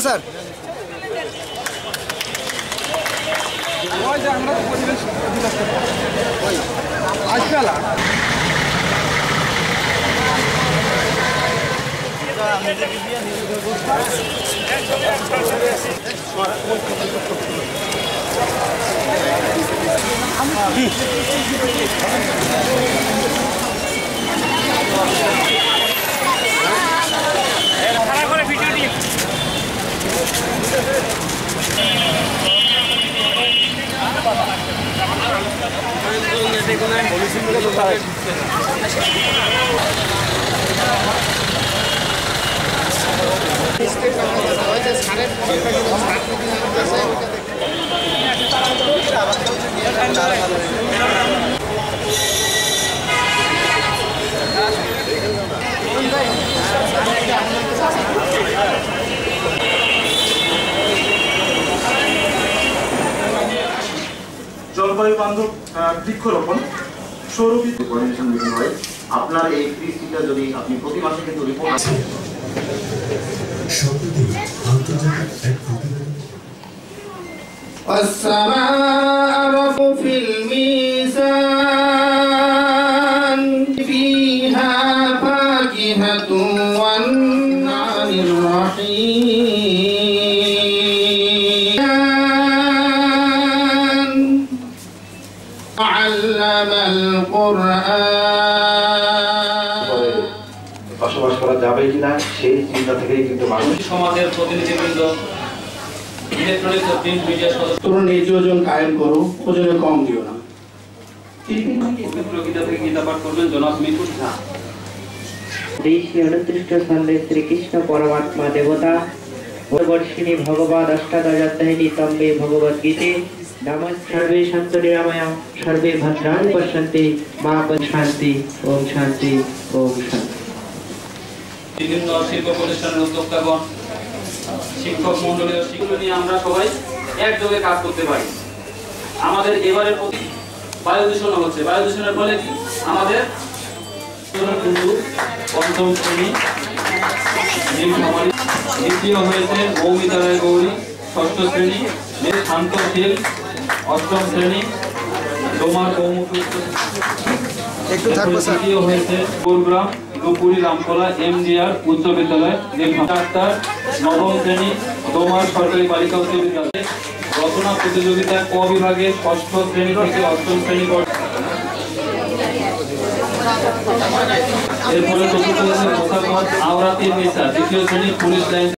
Sir জলবায়ু বান্ধব বৃক্ষরোপণ কোঅর্ডিনেশন মিটিং হয়। আপনার এই কৃষিটা যদি আপনি প্রতি মাসে কিন্তু রিপোর্ট والسماء رفع في الميزان فيها فاكهة والنعم الرحيم علم القرآن বসবাস করা যাবে কিনা সেই চিন্তা থেকেই কিন্তু মানুষ সমাজের প্রতিনিধিবৃন্দ ইলেকট্রনিক ও প্রিন্ট মিডিয়া সদস্য তোমরা নিজ ওজন কায়েম করো, ওজনে কম দিও না। গীতা থেকে গীতা পাঠ করবেন জনাব মিঠুন ঝা। ২৩৬ সালে শ্রীকৃষ্ণ পরমাত্মা দেবতা বর্ষিণী ভগবদ অষ্টাদশাধ্যায়িনী তম্বে ভগবদ্গীতে নমস্তে সর্বে সন্তু নিরাময়া সর্বে ভদ্রাণি পশ্যন্তি মা শান্তি ওম শান্তি ওম শান্তি। বিভিন্ন শিল্প প্রতিষ্ঠানের উদ্যোক্তাগণ, শিক্ষক মন্ডলী ও শিক্ষক নিয়ে আমরা সবাই একযোগে কাজ করতে পারি। আমাদের এবারের প্রতি বায়ু দূষণ হচ্ছে, বায়ু দূষণের ফলে কি আমাদের পঞ্চম শ্রেণী, দ্বিতীয় হয়েছে মৌমিতা রায় গৌরী, ষষ্ঠ শ্রেণী, শান্তশীল অষ্টম শ্রেণী, ডোমার কৌমুদী, তৃতীয় হয়েছে গোরগ্রাম রূপপুরি রামকলা এমজিআর উচ্চ বিদ্যালয়, ডাক্তার নবম শ্রেণী, ডোমার সরকারি বালিকা উচ্চ বিদ্যালয়। রচনা প্রতিযোগিতায় ক বিভাগে ষষ্ঠ শ্রেণী থেকে অষ্টম শ্রেণী এরপরে চতুর্থ হয়েছে মোসাম্মদ আওরাতিন নিসা, দ্বিতীয় শ্রেণী পুলিশ লাইন।